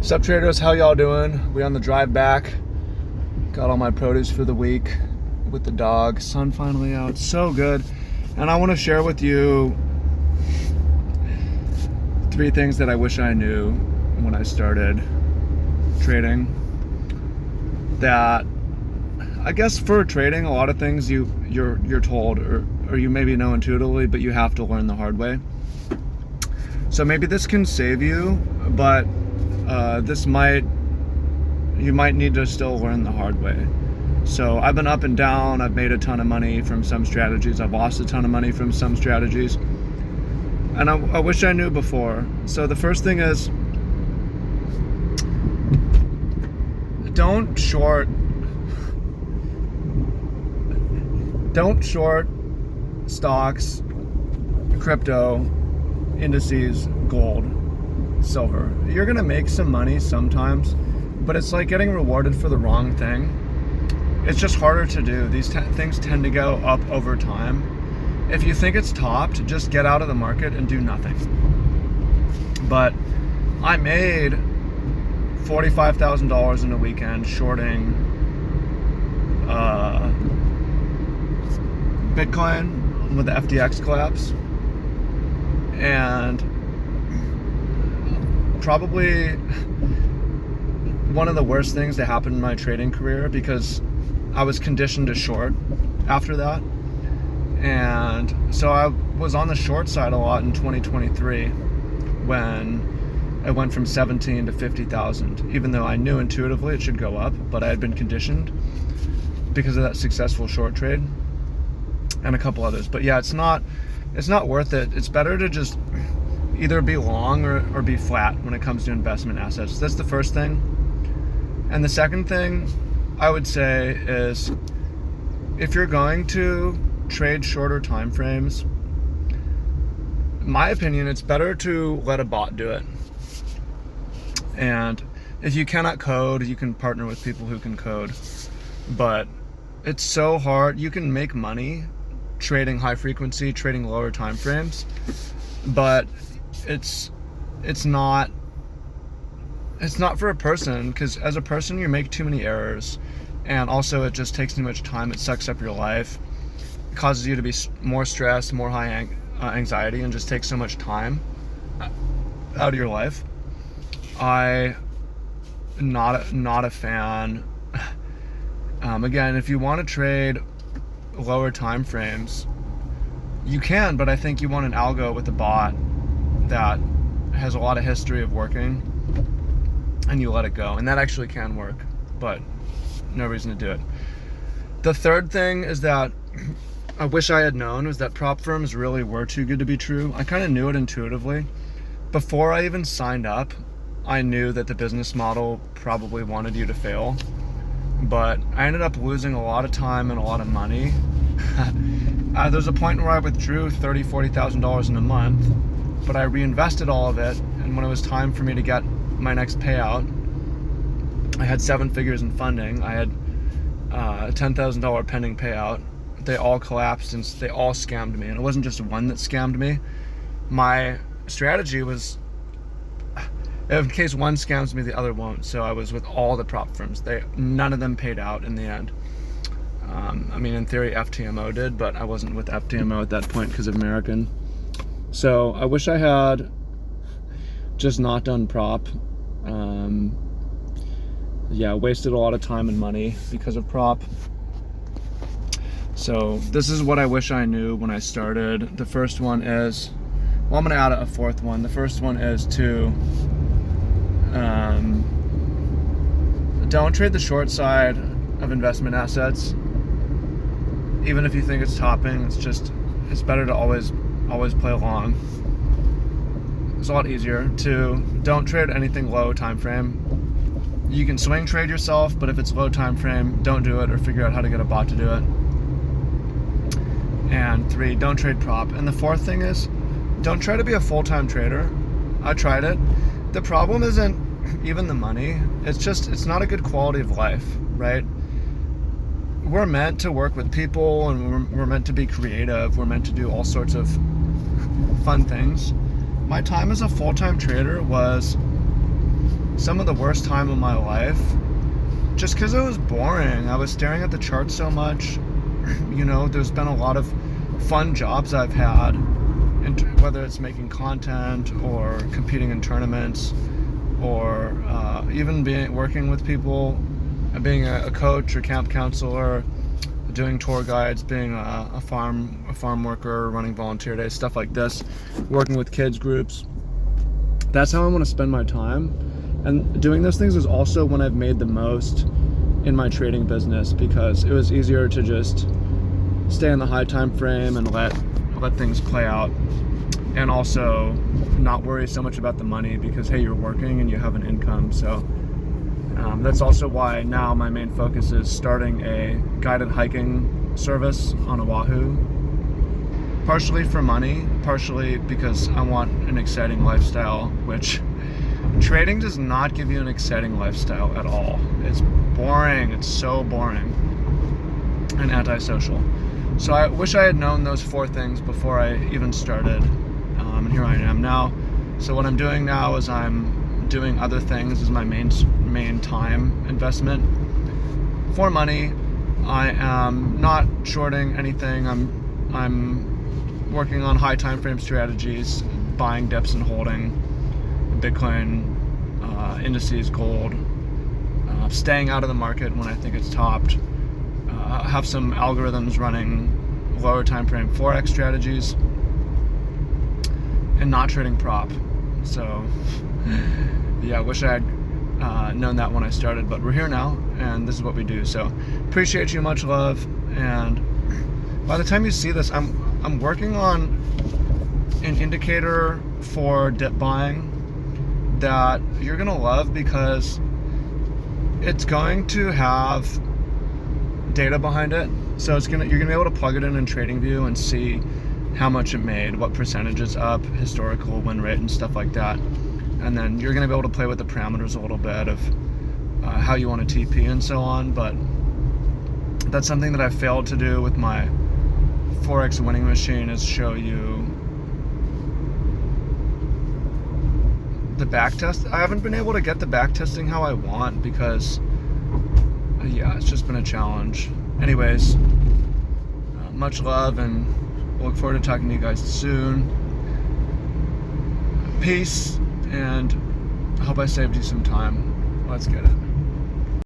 Sup traders, how y'all doing? We on the drive back. Got all my produce for the week with the dog. Sun finally out, so good. And I want to share with you 3 things that I wish I knew when I started trading. That I guess for trading, a lot of things you're told or you maybe know intuitively, but you have to learn the hard way. So maybe this can save you, but you might need to still learn the hard way. So I've been up and down. I've made a ton of money from some strategies. I've lost a ton of money from some strategies. And I wish I knew before. So the first thing is, don't short stocks, crypto, indices, gold, silver. You're gonna make some money sometimes, but it's like getting rewarded for the wrong thing. It's just harder to do. These things tend to go up over time. If you think it's topped, just get out of the market and do nothing. But I made $45,000 in a weekend shorting Bitcoin with the FTX collapse, and probably one of the worst things that happened in my trading career, because I was conditioned to short after that. And so I was on the short side a lot in 2023 when it went from 17 to 50,000, even though I knew intuitively it should go up, but I had been conditioned because of that successful short trade and a couple others. But yeah, it's not worth it. It's better to just either be long or be flat when it comes to investment assets. That's the first thing. And the second thing I would say is, if you're going to trade shorter time frames, in my opinion, it's better to let a bot do it. And if you cannot code, you can partner with people who can code. But it's so hard. You can make money trading high frequency, trading lower time frames, but it's not for a person, because as a person you make too many errors, and also it just takes too much time. It sucks up your life. It causes you to be more stressed, more high anxiety, and just takes so much time out of your life. I'm not a fan. Again, if you want to trade lower time frames, you can, but I think you want an algo with a bot that has a lot of history of working, and you let it go, and that actually can work, but no reason to do it. The third thing is that I wish I had known was that prop firms really were too good to be true. I kind of knew it intuitively. Before I even signed up, I knew that the business model probably wanted you to fail, but I ended up losing a lot of time and a lot of money. There's a point where I withdrew $30,000, $40,000 in a month, but I reinvested all of it, and when it was time for me to get my next payout, I had 7 figures in funding. I had a $10,000 pending payout. They all collapsed and they all scammed me. And it wasn't just one that scammed me. My strategy was, in case one scams me, the other won't. So I was with all the prop firms. None of them paid out in the end. I mean, in theory, FTMO did, but I wasn't with FTMO at that point because of American. So I wish I had just not done prop. Wasted a lot of time and money because of prop. So this is what I wish I knew when I started. The first one is, well, I'm going to add a fourth one. The first one is to don't trade the short side of investment assets. Even if you think it's topping, it's better to always play along. It's a lot easier. To don't trade anything low time frame. You can swing trade yourself, but if it's low time frame, don't do it, or figure out how to get a bot to do it. And 3, don't trade prop. And the fourth thing is, don't try to be a full-time trader. I tried it. The problem isn't even the money. It's not a good quality of life, right? We're meant to work with people, and we're meant to be creative. We're meant to do all sorts of fun things. My time as a full-time trader was some of the worst time of my life, just because it was boring. I was staring at the charts so much. There's been a lot of fun jobs I've had, whether it's making content or competing in tournaments, or even working with people, being a coach or camp counselor, doing tour guides, being a farm worker, running volunteer days, stuff like this, working with kids groups. That's how I want to spend my time. And doing those things is also when I've made the most in my trading business, because it was easier to just stay in the high time frame and let things play out, and also not worry so much about the money, because hey, you're working and you have an income. So that's also why now my main focus is starting a guided hiking service on Oahu, partially for money, partially because I want an exciting lifestyle, which trading does not give you an exciting lifestyle at all. It's boring. It's so boring and antisocial. So I wish I had known those 4 things before I even started, and here I am now. So what I'm doing now is I'm doing other things as my main time investment for money. I am not shorting anything. I'm working on high time frame strategies, buying dips and holding Bitcoin, indices, gold, staying out of the market when I think it's topped. Have some algorithms running lower time frame forex strategies, and not trading prop. So yeah, I wish I had known that when I started, but we're here now, and this is what we do. So appreciate you, much love. And by the time you see this, I'm working on an indicator for dip buying that you're gonna love, because it's going to have data behind it. So you're gonna be able to plug it in TradingView and see how much it made, what percentage is up, historical win rate, and stuff like that. And then you're gonna be able to play with the parameters a little bit of how you want to TP and so on. But that's something that I failed to do with my Forex winning machine, is show you the back test. I haven't been able to get the back testing how I want, because yeah, it's just been a challenge. Anyways, much love, and look forward to talking to you guys soon. Peace, and I hope I saved you some time. Let's get it.